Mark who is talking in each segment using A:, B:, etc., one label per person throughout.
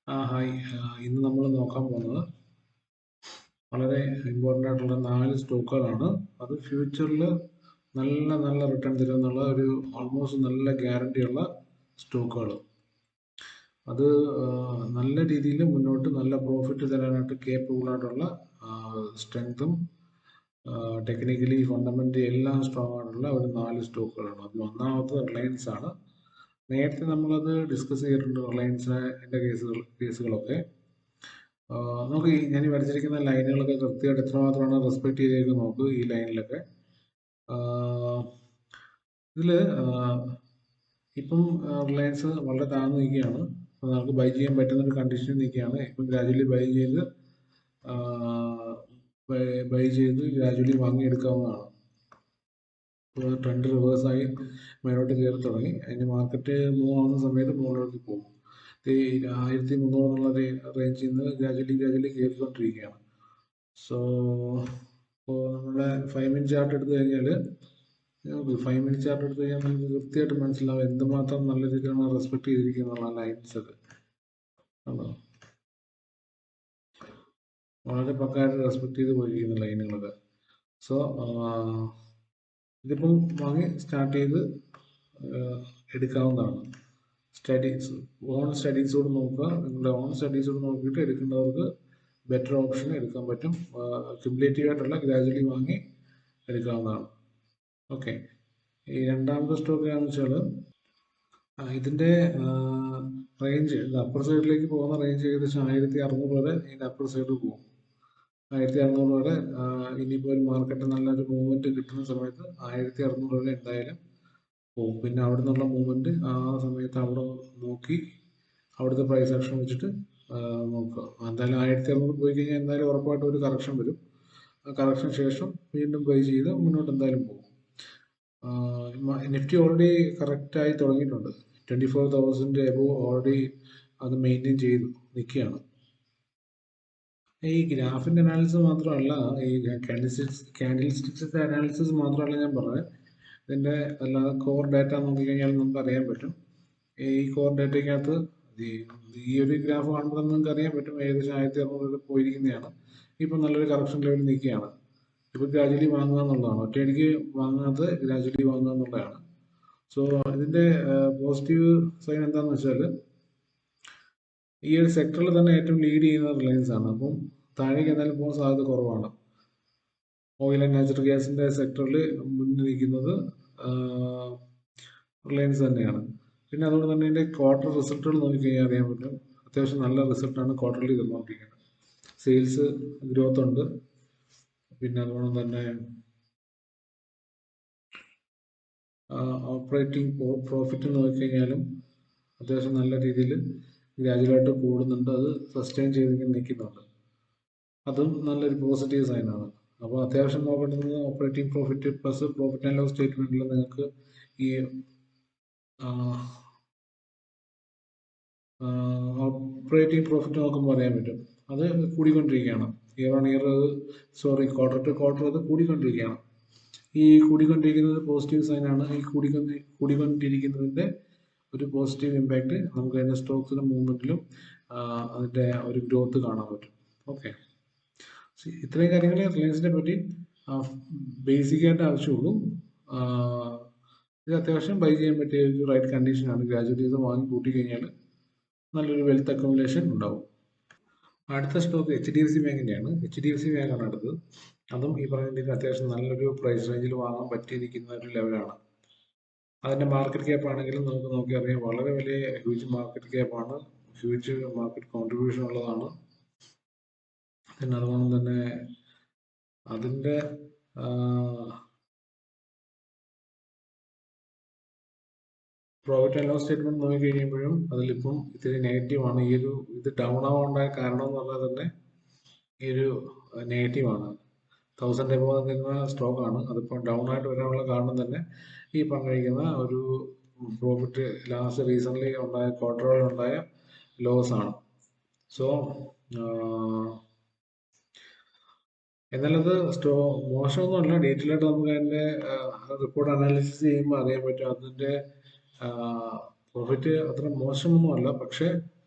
A: Hi. ഇന്ന് നമ്മൾ നോക്കാൻ പോകുന്നത് വളരെ ഇമ്പോർട്ടൻ്റ് ആയിട്ടുള്ള 4 സ്റ്റോക്കുകളാണ്. അത് ഫ്യൂച്ചറിൽ നല്ല നല്ല റിട്ടേൺ തരുമെന്നുള്ള ഒരു ഓൾമോസ്റ്റ് നല്ല ഗ്യാരണ്ടിയുള്ള സ്റ്റോക്കുകൾ. അത് നല്ല രീതിയിൽ മുന്നോട്ട് നല്ല പ്രോഫിറ്റ് തരാനായിട്ട് കേപ്പബിൾ ആയിട്ടുള്ള സ്ട്രെങ്തും ടെക്നിക്കലി ഫണ്ടമെൻ്റലി എല്ലാം സ്ട്രോങ് ആയിട്ടുള്ള ഒരു 4 സ്റ്റോക്കുകളാണ്. അതിൽ ഒന്നാമത്തെ റിലയൻസ് ആണ്. നേരത്തെ നമ്മളത് ഡിസ്കസ് ചെയ്തിട്ടുണ്ട് റിലയൻസിൻ്റെ കേസുകളൊക്കെ. നമുക്ക് ഞാൻ ഈ വരച്ചിരിക്കുന്ന ലൈനുകളൊക്കെ കൃത്യമായിട്ട് എത്രമാത്രമാണ് റെസ്പെക്ട് ചെയ്തേക്കുന്നത് നോക്ക്. ഈ ലൈനിലൊക്കെ ഇതിൽ ഇപ്പം റിലയൻസ് വളരെ താഴ്ന്നു നിൽക്കുകയാണ്. അപ്പോൾ നമുക്ക് ബൈ ചെയ്യാൻ പറ്റുന്ന ഒരു കണ്ടീഷനിൽ നിൽക്കുകയാണ്. ഇപ്പം ഗ്രാജുവലി ബൈ ചെയ്ത് ഗ്രാജുവലി വാങ്ങിയെടുക്കാവുന്നതാണ്. ട്രെൻഡ് റിവേഴ്സായി മേലോട്ട് കയറി തുടങ്ങി. അതിന് മാർക്കറ്റ് മൂവ് ആവുന്ന സമയത്ത് മുകളിലേക്ക് പോകും. 1300 എന്നുള്ള റേഞ്ചിൽ നിന്ന് ഗ്രാജുവലി കയറിക്കൊണ്ടിരിക്കുകയാണ്. സോ ഇപ്പോൾ നമ്മുടെ 5 മിനിറ്റ് ചാർട്ട് എടുത്തു കഴിഞ്ഞാൽ 5 മിനിറ്റ് ചാർട്ട് എടുത്തു കഴിഞ്ഞാൽ നമുക്ക് കൃത്യമായിട്ട് മനസ്സിലാവും എന്തുമാത്രം നല്ല രീതിയിലാണ് റെസ്പെക്ട് ചെയ്തിരിക്കുന്ന ലൈൻസ് ഒക്കെ. വളരെ പക്കായിട്ട് റെസ്പെക്ട് ചെയ്ത് പോയിരിക്കുന്ന ലൈനുകളൊക്കെ. സോ ഇതിപ്പം വാങ്ങി സ്റ്റാർട്ട് ചെയ്ത് എടുക്കാവുന്നതാണ്. ഓൺ സ്റ്റഡീസോട് നോക്കുക. നിങ്ങളുടെ ഓൺ സ്റ്റഡീസോട് നോക്കിയിട്ട് എടുക്കേണ്ടവർക്ക് ബെറ്റർ ഓപ്ഷൻ എടുക്കാൻ പറ്റും. ക്യുമുലേറ്റീവ് ആയിട്ടുള്ള ഗ്രാജുവലി വാങ്ങി എടുക്കാവുന്നതാണ്. ഓക്കെ. ഈ രണ്ടാമത്തെ സ്റ്റോക്ക് ഏതാണെന്ന് വെച്ചാൽ ഇതിൻ്റെ റേഞ്ച് അപ്പർ സൈഡിലേക്ക് പോകുന്ന റേഞ്ച് ഏകദേശം 1600 വരെ ഇതിൻ്റെ അപ്പർ സൈഡ് പോകും. 1600 വരെ ഇനിയിപ്പോൾ ഒരു മാർക്കറ്റ് നല്ലൊരു മൂവ്മെൻറ്റ് കിട്ടുന്ന സമയത്ത് 1600 വരെ എന്തായാലും പോകും. പിന്നെ അവിടെ നിന്നുള്ള മൂവ്മെൻറ്റ് ആ സമയത്ത് അവിടെ നോക്കി അവിടുത്തെ പ്രൈസ് ആക്ഷൻ വെച്ചിട്ട് നോക്കുക. എന്തായാലും 1600 പോയി കഴിഞ്ഞാൽ എന്തായാലും ഉറപ്പായിട്ടും ഒരു കറക്ഷൻ വരും. ആ കറക്ഷൻ ശേഷം വീണ്ടും ബൈ ചെയ്ത് മുന്നോട്ട് എന്തായാലും പോകും. നിഫ്റ്റി ഓൾറെഡി കറക്റ്റായി തുടങ്ങിയിട്ടുണ്ട്. 24,000 എബോവ് ഓൾറെഡി അത് മെയിൻറ്റെയിൻ ചെയ്തു നിൽക്കുകയാണ്. ഈ ഗ്രാഫിൻ്റെ അനാലിസിസ് മാത്രമല്ല, ഈ കാൻഡിൽ സ്റ്റിക്സിൻ്റെ അനാലിസിസ് മാത്രമല്ല ഞാൻ പറഞ്ഞത്. ഇതിൻ്റെ അല്ലാതെ കോർ ഡാറ്റ നോക്കിക്കഴിഞ്ഞാൽ നമുക്ക് അറിയാൻ പറ്റും. ഈ കോർ ഡാറ്റയ്ക്കകത്ത് ഈ ഒരു ഗ്രാഫ് കാണുമ്പോൾ നിങ്ങൾക്ക് അറിയാൻ പറ്റും ഏകദേശം 1600 പോയിരിക്കുന്നതാണ്. ഇപ്പം നല്ലൊരു കറക്ഷൻ ലെവലിൽ നിൽക്കുകയാണ്. ഇപ്പോൾ ഗ്രാജുവലി വാങ്ങുക എന്നുള്ളതാണ്. ഒറ്റയടിക്ക് വാങ്ങാതെ ഗ്രാജുവലി വാങ്ങുക എന്നുള്ളതാണ്. സോ ഇതിൻ്റെ പോസിറ്റീവ് സൈൻ എന്താണെന്ന് വെച്ചാൽ ഈ ഒരു സെക്ടറിൽ തന്നെ ഏറ്റവും ലീഡ് ചെയ്യുന്ന റിലയൻസ് ആണ്. അപ്പം താഴേക്ക് എന്തായാലും പോകാൻ സാധ്യത കുറവാണ്. ഓയിൽ ആൻഡ് നാച്ചുറൽ ഗ്യാസിൻ്റെ സെക്ടറിൽ മുന്നിൽ നിൽക്കുന്നത് റിലയൻസ് തന്നെയാണ്. പിന്നെ അതുകൊണ്ട് തന്നെ ഇതിൻ്റെ ക്വാർട്ടർ റിസൾട്ടുകൾ നോക്കിക്കഴിഞ്ഞാൽ അറിയാൻ പറ്റും. അത്യാവശ്യം നല്ല റിസൾട്ടാണ് ക്വാർട്ടറിൽ തന്നുകൊണ്ടിരിക്കുന്നത്. സെയിൽസ് ഗ്രോത്ത് ഉണ്ട്. പിന്നെ അതുകൊണ്ട് തന്നെ ഓപ്പറേറ്റിംഗ് പ്രോഫിറ്റ് നോക്കിക്കഴിഞ്ഞാലും അത്യാവശ്യം നല്ല രീതിയിൽ ഗ്രാജുവലായിട്ട് കൂടുന്നുണ്ട്. അത് സസ്റ്റെയിൻ ചെയ്തിങ്ങനെ നിൽക്കുന്നുണ്ട്. അതും നല്ലൊരു പോസിറ്റീവ് സൈനാണ്. അപ്പോൾ അത്യാവശ്യം നോക്കേണ്ടത് operating profit plus profit and loss സ്റ്റേറ്റ്മെൻറ്റിൽ നിങ്ങൾക്ക് ഈ ഓപ്പറേറ്റിംഗ് പ്രോഫിറ്റ് നോക്കുമ്പോൾ അറിയാൻ പറ്റും. അത് കൂടിക്കൊണ്ടിരിക്കുകയാണ്. Year on year quarter to quarter അത് കൂടിക്കൊണ്ടിരിക്കുകയാണ്. ഈ കൂടിക്കൊണ്ടിരിക്കുന്നത് പോസിറ്റീവ് സൈനാണ്. ഈ കൂടിക്കൊണ്ടിരിക്കുന്നതിൻ്റെ ഒരു പോസിറ്റീവ് ഇമ്പാക്റ്റ് നമുക്ക് അതിൻ്റെ സ്റ്റോക്സിൻ്റെ മൂവ്മെൻറ്റിലും അതിൻ്റെ ഒരു ഗ്രോത്ത് കാണാൻ പറ്റും. ഓക്കെ. ഇത്രയും കാര്യങ്ങൾ റിലയൻസിനെ പറ്റി ബേസിക്കായിട്ട് ആവശ്യമുള്ളൂ. ഇത് അത്യാവശ്യം ബൈ ചെയ്യാൻ പറ്റിയ ഒരു റൈറ്റ് കണ്ടീഷനാണ്. ഗ്രാജുവലി ഇത് വാങ്ങി കൂട്ടിക്കഴിഞ്ഞാൽ നല്ലൊരു വെൽത്ത് അക്കോമുലേഷൻ ഉണ്ടാവും. അടുത്ത സ്റ്റോക്ക് HDFC ബാങ്കിൻ്റെയാണ്. HDFC ബാങ്കാണ് അടുത്തത്. അതും ഈ പറയുന്നതിന് അത്യാവശ്യം നല്ലൊരു പ്രൈസ് റേഞ്ചിൽ വാങ്ങാൻ പറ്റിയിരിക്കുന്ന ഒരു ലെവലാണ്. അതിൻ്റെ മാർക്കറ്റ് ക്യാപ്പ് ആണെങ്കിലും നമുക്ക് നോക്കിയറിയാം വളരെ വലിയ ഹ്യൂജ് മാർക്കറ്റ് ക്യാപ്പാണ്. ഹ്യൂജ് മാർക്കറ്റ് കോൺട്രിബ്യൂഷൻ ഉള്ളതാണ്. പിന്നെ അതുകൊണ്ട് തന്നെ അതിൻ്റെ പ്രോഫിറ്റ് ആൻഡ് ലോസ് സ്റ്റേറ്റ്മെന്റ് നോക്കി കഴിയുമ്പോഴും അതിലിപ്പം ഇത്തിരി നെഗറ്റീവാണ്. ഇത് ഡൗൺ ആവാനുണ്ടായ കാരണം എന്ന് പറഞ്ഞാൽ തന്നെ ഈ ഒരു നെഗറ്റീവാണ്. 1000 എബോവ് നിൽക്കുന്ന സ്റ്റോക്കാണ്. അതിപ്പോൾ ഡൗൺ ആയിട്ട് വരാനുള്ള കാരണം തന്നെ ഈ പറഞ്ഞിരിക്കുന്ന ഒരു പ്രോഫിറ്റ് ലാസ്റ്റ് റീസെൻ്റ്ലി ഉണ്ടായ ക്വാർട്ടറുകളിലുണ്ടായ ലോസ് ആണ്. സോ എന്നാലത് മോശമൊന്നുമല്ല. ഡീറ്റെയിലായിട്ട് നമുക്ക് അതിൻ്റെ റിപ്പോർട്ട് അനാലിസിസ് ചെയ്യുമ്പോൾ അറിയാൻ പറ്റും. അതിൻ്റെ പ്രോഫിറ്റ് അത്ര മോശമൊന്നുമല്ല. പക്ഷേ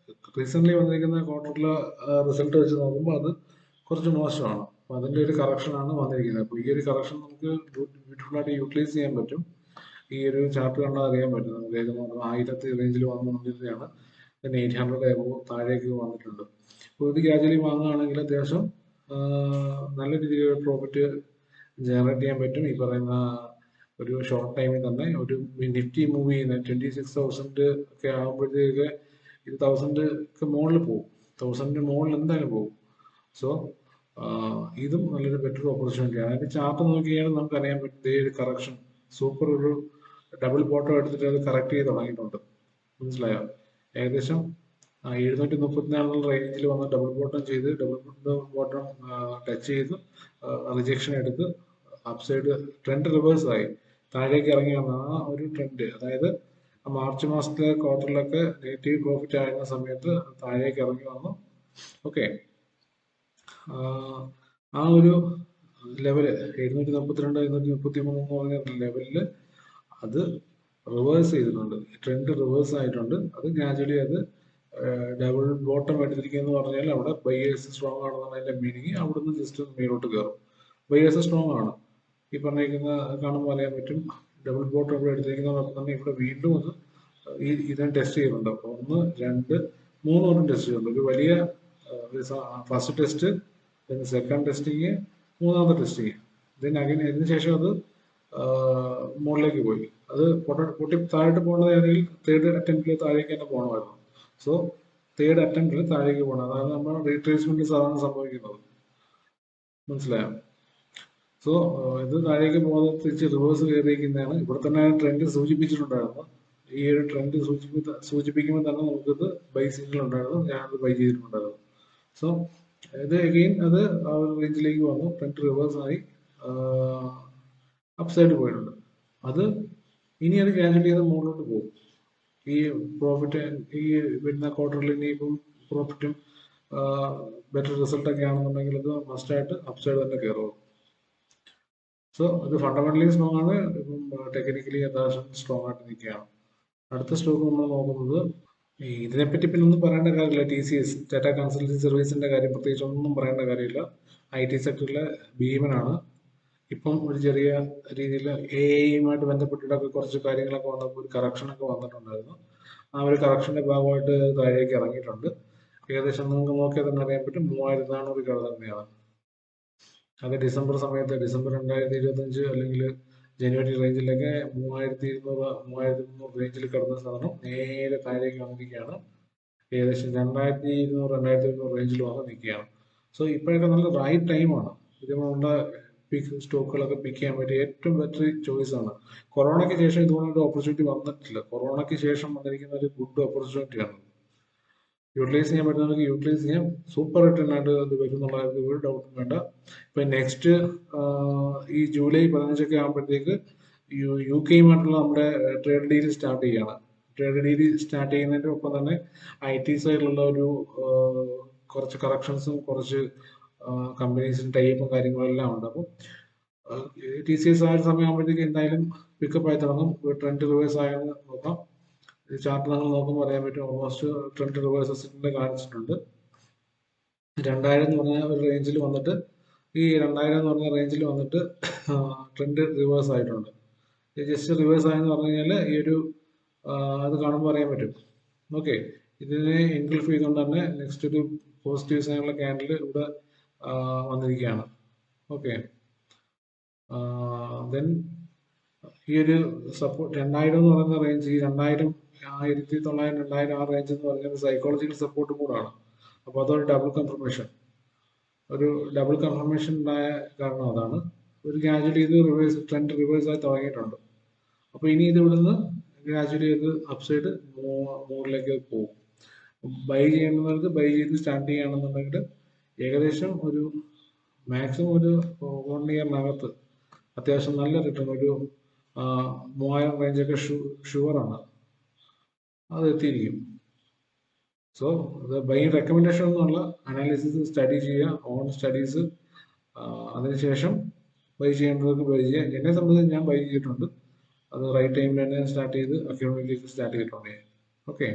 A: റീസെൻ്റ്ലി വന്നിരിക്കുന്ന ക്വാർട്ടറിലെ റിസൾട്ട് വെച്ച് നോക്കുമ്പോൾ അത് കുറച്ച് മോശമാണ്. അപ്പോൾ അതിൻ്റെ ഒരു കറക്ഷനാണ് വന്നിരിക്കുന്നത്. അപ്പോൾ ഈ ഒരു കറക്ഷൻ നമുക്ക് ബ്യൂട്ടിഫുള്ളായിട്ട് യൂട്ടിലൈസ് ചെയ്യാൻ പറ്റും. ഈ ഒരു ചാർട്ട് കണ്ടാൽ അറിയാൻ പറ്റും. നമുക്ക് ഏകദേശം 1000 റേഞ്ചിൽ വന്നുകൊണ്ടിരുന്നതാണ്. പിന്നെ 800 എബോ താഴേക്ക് വന്നിട്ടുണ്ട്. അപ്പോൾ ഇത് ഗ്രാജുവലി വാങ്ങുകയാണെങ്കിൽ അത്യാവശ്യം നല്ല രീതിയിൽ പ്രോഫിറ്റ് ജനറേറ്റ് ചെയ്യാൻ പറ്റും. ഈ പറയുന്ന ഒരു ഷോർട്ട് ടൈമിൽ തന്നെ ഒരു നിഫ്റ്റി മൂവ് ചെയ്യുന്ന 26,000 ഒക്കെ ആകുമ്പോഴത്തേക്ക് ഇത് 1000 മുകളിൽ പോകും. 1000 മുകളിൽ എന്തായാലും പോകും. സോ ഇതും നല്ലൊരു ബെറ്റർ ഓപ്പർച്യൂണിറ്റിയാണ്. അതിന്റെ ചാർട്ട് നോക്കിയാൽ നമുക്ക് അറിയാൻ പറ്റും ഒരു കറക്ഷൻ സൂപ്പർ ഒരു ഡബിൾ ബോട്ടം എടുത്തിട്ട് അത് കറക്റ്റ് ചെയ്ത് തുടങ്ങിയിട്ടുണ്ട്. മനസ്സിലായോ? ഏകദേശം 734 റേഞ്ചിൽ വന്ന് ഡബിൾ ബോട്ടം ചെയ്ത് ഡബിൾ ബോട്ടം ടച്ച് ചെയ്ത് റിജക്ഷൻ എടുത്ത് അപ്സൈഡ് ട്രെൻഡ് റിവേഴ്സ് ആയി താഴേക്ക് ഇറങ്ങി വന്ന ആ ഒരു ട്രെൻഡ്, അതായത് മാർച്ച് മാസത്തിലെ ക്വാർട്ടറിലൊക്കെ നെഗറ്റീവ് പ്രോഫിറ്റ് ആയിരുന്ന സമയത്ത് താഴേക്ക് ഇറങ്ങി വന്നു. ഓക്കെ, ആ ഒരു ലെവല് 732 733 എന്ന് പറഞ്ഞ ലെവലില് അത് റിവേഴ്സ് ചെയ്തിട്ടുണ്ട്. ട്രെൻഡ് റിവേഴ്സ് ആയിട്ടുണ്ട്. അത് ഗ്രാജുവലി അത് ഡബിൾ ബോട്ടം എടുത്തിരിക്കുക എന്ന് പറഞ്ഞാൽ അവിടെ ബയേഴ്സ് സ്ട്രോങ് ആണെന്നാണ് അതിന്റെ മീനിങ്. അവിടുന്ന് ജസ്റ്റ് മേലോട്ട് കയറും. ബയേഴ്സ് സ്ട്രോങ് ആണ്. ഈ പറഞ്ഞിരിക്കുന്ന കാണുമ്പോൾ അറിയാൻ പറ്റും. ഡബിൾ ബോട്ടം ഇവിടെ എടുത്തിരിക്കുന്നതോടൊപ്പം തന്നെ ഇവിടെ വീണ്ടും അത് ഇതിനെ ടെസ്റ്റ് ചെയ്യുന്നുണ്ട്. അപ്പോൾ 1, 2, 3 വട്ടം ടെസ്റ്റ് ചെയ്യുന്നുണ്ട്. ഒരു വലിയ ഫസ്റ്റ് ടെസ്റ്റ്, സെക്കൻഡ് ടെസ്റ്റിങ്, മൂന്നാമത്തെ ടെസ്റ്റിങ്, ഇതിന് ശേഷം അത് മുകളിലേക്ക് പോയി. അത് പൊട്ടി താഴോട്ട് പോകേണ്ടതാണെങ്കിൽ തേർഡ് അറ്റംപ്റ്റിൽ താഴേക്ക് തന്നെ പോകണമായിരുന്നു. സോ തേർഡ് അറ്റംപ്റ്റിൽ താഴേക്ക് പോകണം. അതാണ് നമ്മൾ റീട്രേസ്മെന്റ് സാധാരണ സംഭവിക്കുന്നത്. മനസ്സിലായോ? സോ ഇത് താഴേക്ക് പോകാതെ തിരിച്ച് റിവേഴ്സ് കയറിയിരിക്കുന്നതാണ്. ഇവിടെ തന്നെ ട്രെൻഡ് സൂചിപ്പിച്ചിട്ടുണ്ടായിരുന്നു. ഈ ഒരു ട്രെൻഡ് സൂചിപ്പിക്കുമ്പോൾ തന്നെ നമുക്കിത് ബൈ സിഗ്നൽ ഉണ്ടായിരുന്നു. ഞാനത് ബൈ ചെയ്തിട്ടുണ്ടായിരുന്നു. സോ ഇത് അഗെയിൻ അത് ആ ഒരു റേഞ്ചിലേക്ക് വന്നു. ട്രെൻഡ് റിവേഴ്സ് ആയി അപ്സൈഡ് പോയിട്ടുണ്ട്. അത് ഇനി അത് ക്യാൻസൽ ചെയ്ത് മുകളിലോട്ട് പോകും. ഈ പ്രോഫിറ്റ് ഈ വരുന്ന ക്വാർട്ടറിൽ ഇനിയിപ്പം പ്രോഫിറ്റും ബെറ്റർ റിസൾട്ടൊക്കെ ആണെന്നുണ്ടെങ്കിൽ ഇത് മസ്റ്റായിട്ട് അപ്സൈഡ് തന്നെ കയറും. സോ ഇത് ഫണ്ടമെന്റലി സ്ട്രോങ് ആണ്. ഇപ്പം ടെക്നിക്കലി അത്യാവശ്യം സ്ട്രോങ് ആയിട്ട് നിൽക്കുകയാണ്. അടുത്ത സ്റ്റോക്ക് നമ്മൾ നോക്കുന്നത്, ഇതിനെപ്പറ്റി പിന്നെ ഒന്നും പറയേണ്ട കാര്യമില്ല. TCS, ടാറ്റ കൺസൾട്ടൻസി സർവീസിന്റെ കാര്യം പ്രത്യേകിച്ച് ഒന്നും പറയേണ്ട കാര്യമില്ല. IT സെക്ടറിലെ ഭീമനാണ്. ഇപ്പം ഒരു ചെറിയ രീതിയിൽ AI-യുമായിട്ട് ബന്ധപ്പെട്ടിട്ടൊക്കെ കുറച്ച് കാര്യങ്ങളൊക്കെ വന്നപ്പോൾ ഒരു കറക്ഷനൊക്കെ വന്നിട്ടുണ്ടായിരുന്നു. ആ ഒരു കറക്ഷന്റെ ഭാഗമായിട്ട് താഴേക്ക് ഇറങ്ങിയിട്ടുണ്ട്. ഏകദേശം നമുക്ക് നോക്കിയാൽ തന്നെ അറിയാൻ പറ്റും 3400 കടന്നയാണ്. അത് ഡിസംബർ സമയത്ത്, ഡിസംബർ 2025 അല്ലെങ്കിൽ ജനുവരി റേഞ്ചിലൊക്കെ 3200 3300 റേഞ്ചിൽ കിടന്ന സാധനം നേരെ താഴേക്ക് വന്നിരിക്കുകയാണ്. ഏകദേശം 2200 2300 റേഞ്ചിൽ വന്ന് നിൽക്കുകയാണ്. സോ ഇപ്പോഴൊക്കെ നല്ല റൈറ്റ് ടൈമാണ് ഇതുകൊണ്ടുള്ള സ്റ്റോക്കുകളൊക്കെ പിക്ക് ചെയ്യാൻ പറ്റിയ ഏറ്റവും ബെറ്റർ ചോയ്സ് ആണ്. കൊറോണയ്ക്ക് ശേഷം ഇതുകൊണ്ടൊരു ഓപ്പർച്യൂണിറ്റി വന്നിട്ടില്ല. കൊറോണയ്ക്ക് ശേഷം വന്നിരിക്കുന്ന ഒരു ഗുഡ് ഓപ്പർച്യൂണിറ്റിയാണ്. യൂട്ടിലൈസ് ചെയ്യാൻ പറ്റുന്നവർക്ക് യൂട്ടിലൈസ് ചെയ്യാം. സൂപ്പർ റിട്ടേൺ ആയിട്ട് അത് വരും എന്നുള്ള കാര്യത്തിൽ ഒരു ഡൗട്ടും വേണ്ട. ഇപ്പൊ നെക്സ്റ്റ് ഈ ജൂലൈ 15 ആകുമ്പോഴത്തേക്ക് UK-യുമായിട്ടുള്ള നമ്മുടെ ട്രേഡ് ഡീൽ സ്റ്റാർട്ട് ചെയ്യാണ്. ട്രേഡ് ഡീൽ സ്റ്റാർട്ട് ചെയ്യുന്നതിന്റെ ഒപ്പം തന്നെ IT സൈഡിലുള്ള ഒരു കുറച്ച് കറക്ഷൻസും കുറച്ച് കമ്പനീസിന് ടൈപ്പും കാര്യങ്ങളെല്ലാം ഉണ്ട്. അപ്പം TCS ആ ഒരു സമയമാകുമ്പോഴത്തേക്ക് എന്തായാലും പിക്കപ്പ് ആയി തുടങ്ങും. ട്രെൻഡ് റിവേഴ്സ് ആയെന്ന് നോക്കാം. ചാർട്ട് നമ്മൾ നോക്കുമ്പോൾ അറിയാൻ പറ്റും. ഓൾമോസ്റ്റ് ട്രെൻഡ് റിവേഴ്സസിന്റെ കാണിച്ചിട്ടുണ്ട്. 2000 എന്ന് പറഞ്ഞ ഒരു റേഞ്ചിൽ വന്നിട്ട് ഈ 2000 എന്ന് പറഞ്ഞ റേഞ്ചിൽ വന്നിട്ട് ട്രെൻഡ് റിവേഴ്സ് ആയിട്ടുണ്ട്. ജസ്റ്റ് റിവേഴ്സ് ആയെന്ന് പറഞ്ഞു കഴിഞ്ഞാൽ ഈ ഒരു അത് കാണുമ്പോൾ അറിയാൻ പറ്റും. ഓക്കെ, ഇതിനെ എൻഗൾഫ് ചെയ്തുകൊണ്ട് തന്നെ നെക്സ്റ്റ് ഒരു പോസിറ്റീവ് സൈനുള്ള ക്യാൻഡിൽ ഇവിടെ വന്നിരിക്കുകയാണ്. ഓക്കെ, ദെൻ ഈ ഒരു സപ്പോർട്ട് 2000 എന്ന് പറയുന്ന റേഞ്ച്, ഈ 2000 1900 2000 ആ റേഞ്ച് എന്ന് പറയുന്നത് സൈക്കോളജിക്കൽ സപ്പോർട്ട് കൂടാണ്. അപ്പോൾ അതൊരു ഡബിൾ കൺഫർമേഷൻ ഉണ്ടായ കാരണം അതാണ്. ഒരു ഗ്രാജുവലി ഇത് ട്രെൻഡ് റിവേഴ്സ് ആയി തുടങ്ങിയിട്ടുണ്ട്. അപ്പോൾ ഇനി ഇത് ഇവിടുന്ന് ഗ്രാജുവലി ഇത് അപ്സൈഡ് മുകളിലേക്ക് പോകും. ബൈ ചെയ്യുന്നവർക്ക് ബൈ ചെയ്ത് സ്റ്റാർട്ട് ചെയ്യുകയാണെന്നുണ്ടെങ്കിൽ ഏകദേശം ഒരു മാക്സിമം ഒരു 1 ഇയറിനകത്ത് അത്യാവശ്യം നല്ല റിട്ടേൺ, ഒരു 3000 റേഞ്ചൊക്കെ ഷുവറാണ് അത് എത്തിയിരിക്കും. സോ ഇത് ബൈ റെക്കമെൻഡേഷൻ എന്നുള്ള അനാലിസിസ് സ്റ്റഡി ചെയ്യുക, ഓൺ സ്റ്റഡീസ്, അതിനുശേഷം ബൈ ചെയ്യേണ്ടവർക്ക് ബൈ ചെയ്യുക. എന്നെ സംബന്ധിച്ച് ഞാൻ ബൈ ചെയ്തിട്ടുണ്ട്. അത് റൈറ്റ് ടൈമിൽ തന്നെ സ്റ്റാർട്ട് ചെയ്ത് അക്കൗണ്ടിലേക്ക് സ്റ്റാർട്ട് ചെയ്തിട്ടുണ്ട്. ഓക്കെ.